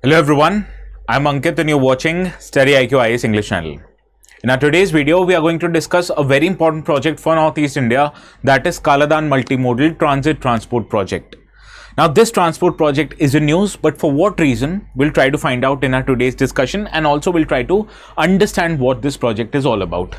Hello everyone, I'm Ankit and you're watching StudyIQ IAS English channel. In our today's video, we are going to discuss a very important project for Northeast India, that is Kaladan multi-modal transit transport project. Now this transport project is in news, but for what reason, we'll try to find out in our today's discussion, and also we'll try to understand what this project is all about.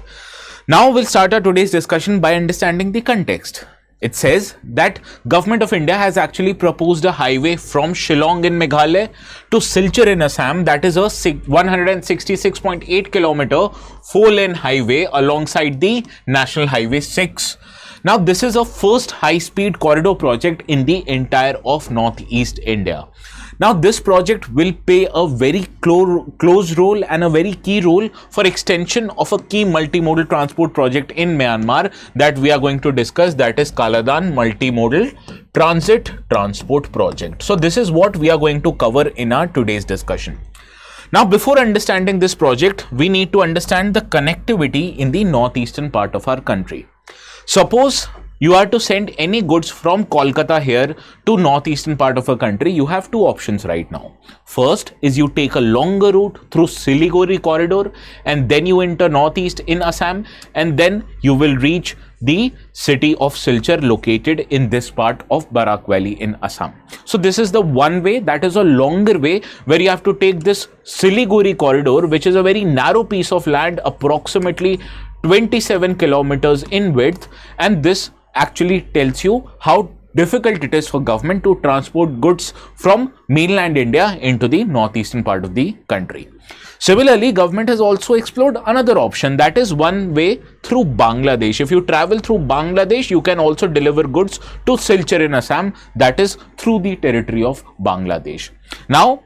Now we'll start our today's discussion by understanding the context. It says that Government of India has actually proposed a highway from Shillong in Meghalaya to Silchar in Assam, that is a 166.8 kilometer 4-lane highway alongside the National Highway 6. Now this is a first high-speed corridor project in the entire of Northeast India. Now this project will play a very close role and a very key role for extension of a key multimodal transport project in Myanmar that we are going to discuss, that is Kaladan multimodal transit transport project. So this is what we are going to cover in our today's discussion. Now before understanding this project, we need to understand the connectivity in the northeastern part of our country. Suppose you are to send any goods from Kolkata here to northeastern part of a country, you have two options right now. First is you take a longer route through Siliguri corridor and then you enter northeast in Assam, and then you will reach the city of Silchar located in this part of Barak Valley in Assam. So this is the one way, that is a longer way, where you have to take this Siliguri corridor, which is a very narrow piece of land, approximately 27 kilometers in width, and this actually tells you how difficult it is for government to transport goods from mainland India into the northeastern part of the country. Similarly, government has also explored another option, that is one way through Bangladesh. If you travel through Bangladesh, you can also deliver goods to Silchar in Assam, that is through the territory of Bangladesh. Now,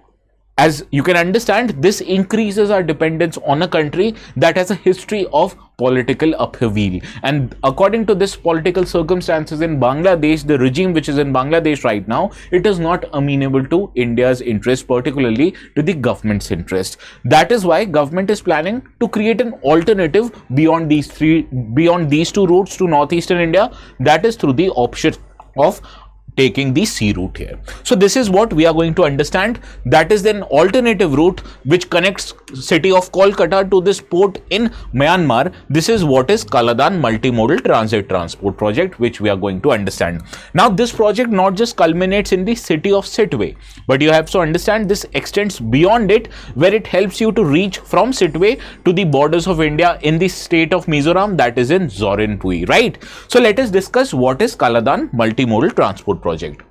as you can understand, this increases our dependence on a country that has a history of political upheaval, and according to this political circumstances in Bangladesh, the regime which is in Bangladesh right now, it is not amenable to India's interest, particularly to the government's interest. That is why government is planning to create an alternative beyond these two routes to northeastern India, that is through the option of taking the sea route here. So this is what we are going to understand, that is an alternative route which connects city of Kolkata to this port in Myanmar. This is what is Kaladan multimodal transit transport project, which we are going to understand. Now this project not just culminates in the city of Sittwe, but you have to understand this extends beyond it, where it helps you to reach from Sittwe to the borders of India in the state of Mizoram, that is in Zorinpui, right? So let us discuss what is Kaladan multimodal transport project.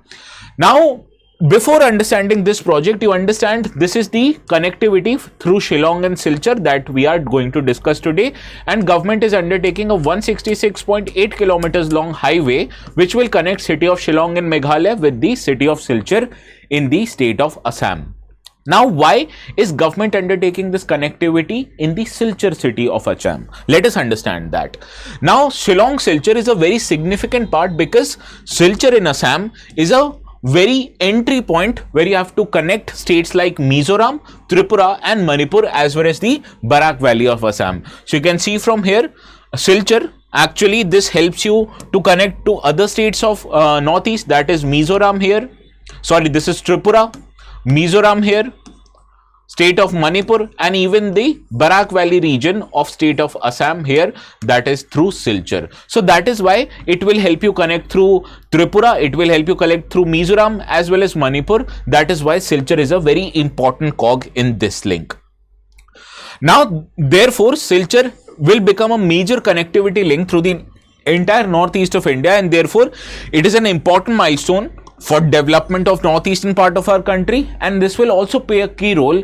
Now, before understanding this project, you understand this is the connectivity through Shillong and Silchar that we are going to discuss today, and government is undertaking a 166.8 kilometers long highway which will connect city of Shillong in Meghalaya with the city of Silchar in the state of Assam. Now, why is government undertaking this connectivity in the Silchar city of Assam? Let us understand that. Now, Shillong-Silchar is a very significant part because Silchar in Assam is a very entry point where you have to connect states like Mizoram, Tripura and Manipur, as well as the Barak Valley of Assam. So you can see from here, Silchar, actually this helps you to connect to other states of northeast, that is Mizoram here. Sorry, this is Tripura, Mizoram here, state of Manipur, and even the Barak Valley region of state of Assam here, that is through Silchar. So that is why it will help you connect through Tripura, it will help you connect through Mizoram as well as Manipur. That is why Silchar is a very important cog in this link. Now, therefore, Silchar will become a major connectivity link through the entire northeast of India, and therefore it is an important milestone for development of northeastern part of our country, and this will also play a key role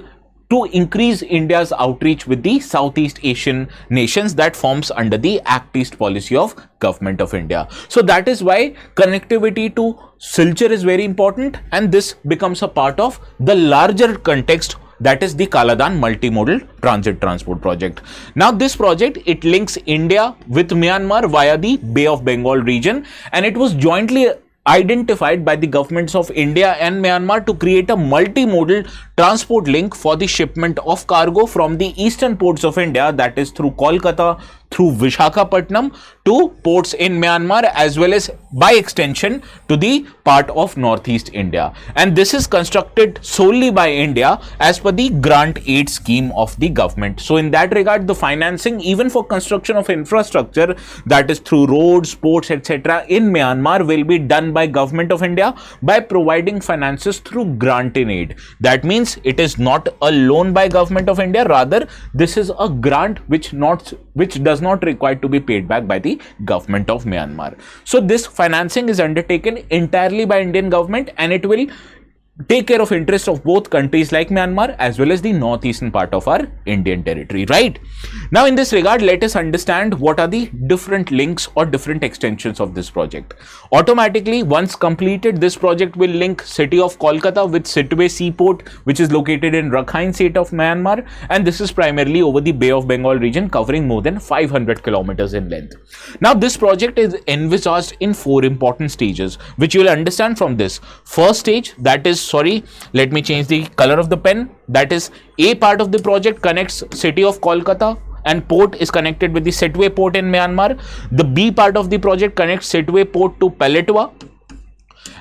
to increase India's outreach with the Southeast Asian nations that forms under the Act East policy of Government of India. So that is why connectivity to Silchar is very important, and this becomes a part of the larger context, that is the Kaladan multimodal transit transport project. Now this project, it links India with Myanmar via the Bay of Bengal region, and it was jointly identified by the governments of India and Myanmar to create a multimodal transport link for the shipment of cargo from the eastern ports of India, that is through Kolkata, through Visakhapatnam to ports in Myanmar, as well as by extension to the part of northeast India. And this is constructed solely by India as per the grant aid scheme of the government. So in that regard, the financing even for construction of infrastructure, that is through roads, ports, etc. in Myanmar, will be done by government of India by providing finances through grant in aid. That means it is not a loan by government of India, rather this is a grant which does not require to be paid back by the government of Myanmar. So this financing is undertaken entirely by Indian government, and it will take care of interests of both countries like Myanmar as well as the northeastern part of our Indian territory, right? Now in this regard, let us understand what are the different links or different extensions of this project. Automatically, once completed, this project will link city of Kolkata with Sittwe Seaport, which is located in Rakhine state of Myanmar, and this is primarily over the Bay of Bengal region, covering more than 500 kilometers in length. Now this project is envisaged in 4 important stages, which you will understand from this. First stage, that is, let me change the color of the pen. That is, A part of the project connects city of Kolkata and port is connected with the Sittwe port in Myanmar. The B part of the project connects Sittwe port to Paletwa,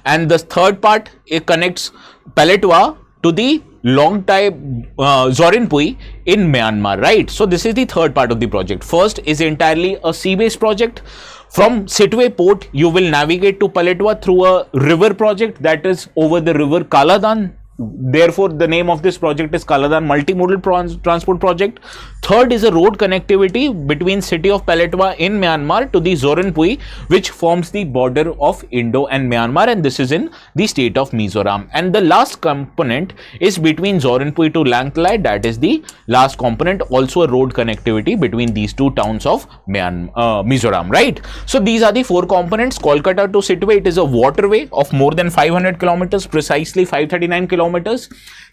and the third part, it connects Paletwa to the Longtai Zorinpui in Myanmar, right? So this is the third part of the project. First is entirely a sea-based project. From Sittwe port, you will navigate to Paletwa through a river project, that is over the river Kaladan. Therefore, the name of this project is Kaladan multi-modal transport project. Third is a road connectivity between city of Paletwa in Myanmar to the Zorinpui, which forms the border of Indo and Myanmar, and this is in the state of Mizoram. And the last component is between Zorinpui to Langtlai, that is the last component, also a road connectivity between these two towns of Mizoram, right? So these are the 4 components. Kolkata to Sittwe, it is a waterway of more than 500 kilometers, precisely 539 kilometers.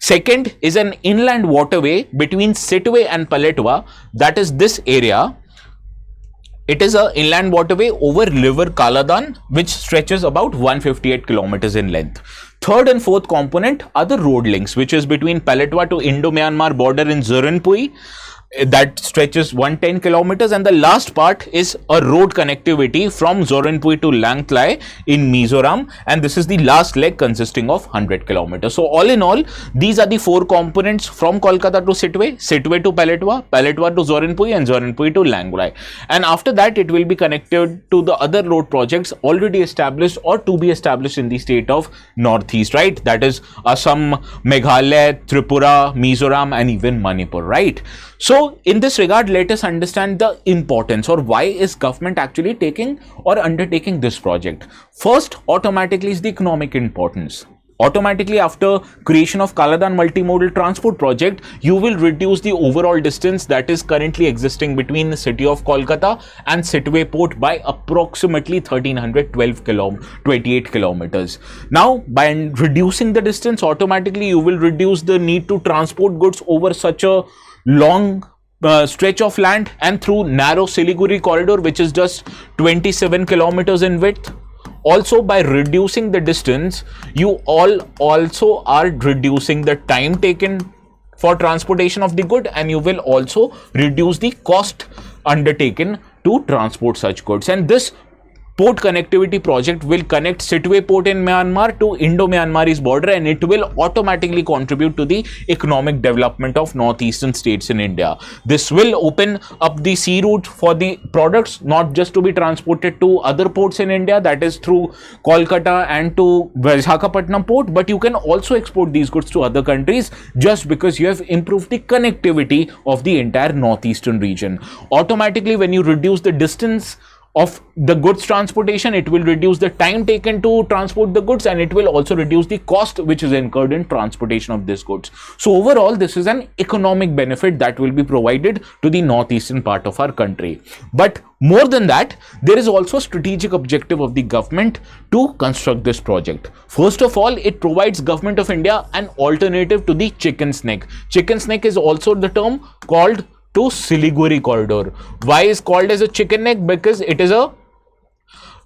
Second is an inland waterway between Sittwe and Paletwa, that is this area. It is an inland waterway over river Kaladan, which stretches about 158 kilometers in length. Third and fourth component are the road links, which is between Paletwa to Indo-Myanmar border in Zorinpui, that stretches 110 kilometers, and the last part is a road connectivity from Zorinpui to Langtlai in Mizoram, and this is the last leg consisting of 100 kilometers. So all in all, these are the 4 components from Kolkata to Sittwe, Sittwe to Paletwa, Paletwa to Zorinpui, and Zorinpui to Langtlai. And after that, it will be connected to the other road projects already established or to be established in the state of Northeast, right? That is Assam, Meghalaya, Tripura, Mizoram, and even Manipur, right? So in this regard, let us understand the importance, or why is government actually taking or undertaking this project. First, automatically is the economic importance. Automatically, after creation of Kaladan multimodal transport project, you will reduce the overall distance that is currently existing between the city of Kolkata and Sittwe port by approximately 1328 kilometers. Now, by reducing the distance, automatically you will reduce the need to transport goods over such a long stretch of land and through narrow Siliguri corridor, which is just 27 kilometers in width. Also, by reducing the distance, you also are reducing the time taken for transportation of the good, and you will also reduce the cost undertaken to transport such goods. And this port connectivity project will connect Sittwe port in Myanmar to Indo-Myanmarese border, and it will automatically contribute to the economic development of northeastern states in India. This will open up the sea route for the products, not just to be transported to other ports in India, that is through Kolkata and to Visakhapatnam port, but you can also export these goods to other countries just because you have improved the connectivity of the entire northeastern region. Automatically, when you reduce the distance of the goods transportation, it will reduce the time taken to transport the goods, and it will also reduce the cost which is incurred in transportation of these goods. So overall, this is an economic benefit that will be provided to the northeastern part of our country. But more than that, there is also a strategic objective of the government to construct this project. First of all, it provides government of India an alternative to the chicken neck. Chicken neck is also the term called to Siliguri corridor. Why is called as a chicken neck? Because it is a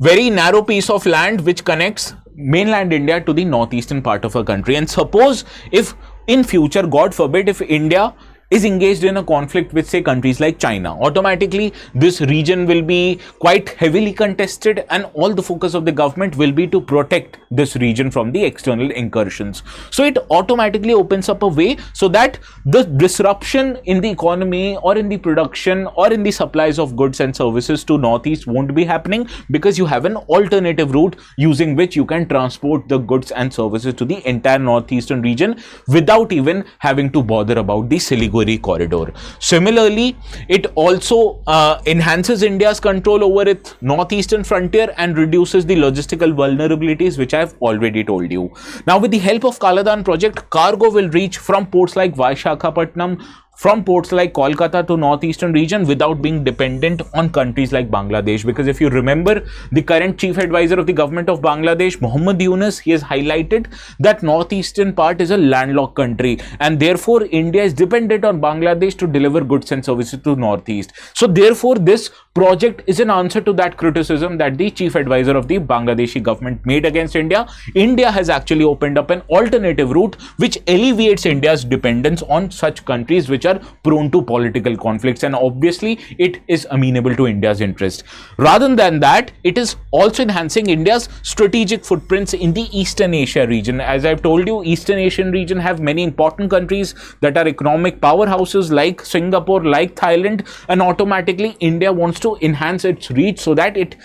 very narrow piece of land which connects mainland India to the northeastern part of our country. And suppose if in future, God forbid, if India is engaged in a conflict with, say, countries like China, automatically this region will be quite heavily contested, and all the focus of the government will be to protect this region from the external incursions. So it automatically opens up a way so that the disruption in the economy or in the production or in the supplies of goods and services to Northeast won't be happening, because you have an alternative route using which you can transport the goods and services to the entire Northeastern region without even having to bother about the Siliguri corridor. Similarly, it also enhances India's control over its northeastern frontier and reduces the logistical vulnerabilities, which I've already told you. Now, with the help of Kaladan project, cargo will reach from ports like Visakhapatnam, from ports like Kolkata to northeastern region without being dependent on countries like Bangladesh. Because if you remember, the current chief advisor of the government of Bangladesh, Muhammad Yunus, he has highlighted that northeastern part is a landlocked country, and therefore India is dependent on Bangladesh to deliver goods and services to northeast. So therefore this project is an answer to that criticism that the chief advisor of the Bangladeshi government made against India. India has actually opened up an alternative route which alleviates India's dependence on such countries which are prone to political conflicts, and obviously it is amenable to India's interest. Rather than that, it is also enhancing India's strategic footprints in the Eastern Asia region. As I've told you, Eastern Asian region have many important countries that are economic powerhouses like Singapore, like Thailand, and automatically India wants to enhance its reach so that it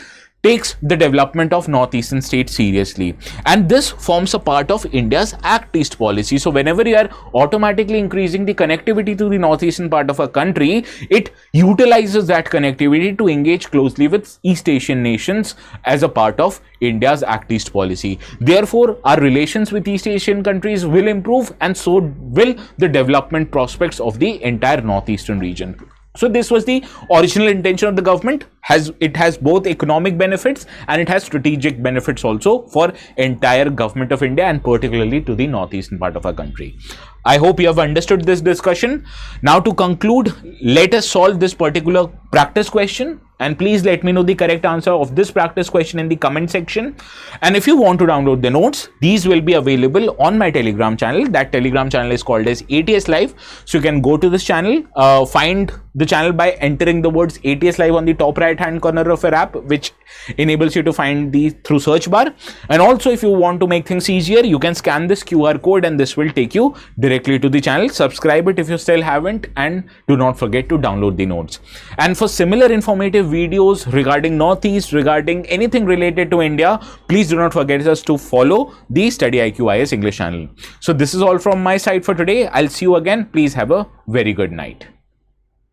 takes the development of northeastern states seriously, and this forms a part of India's Act East policy. So whenever you are automatically increasing the connectivity to the northeastern part of a country, it utilizes that connectivity to engage closely with East Asian nations as a part of India's Act East policy. Therefore, our relations with East Asian countries will improve, and so will the development prospects of the entire northeastern region. So this was the original intention of the government. It has both economic benefits and it has strategic benefits also for entire government of India, and particularly to the northeastern part of our country. I hope you have understood this discussion. Now, to conclude, let us solve this particular practice question, and please let me know the correct answer of this practice question in the comment section. And if you want to download the notes, these will be available on my Telegram channel. That Telegram channel is called as ATS Live. So you can go to this channel, find the channel by entering the words ATS Live on the top right hand corner of your app, which enables you to find these through search bar. And also, if you want to make things easier, you can scan this QR code and this will take you directly to the channel. Subscribe it if you still haven't, and do not forget to download the notes. And for similar informative videos regarding Northeast, regarding anything related to India, please do not forget us to follow the StudyIQ IAS English channel. So this is all from my side for today. I'll see you again. Please have a very good night.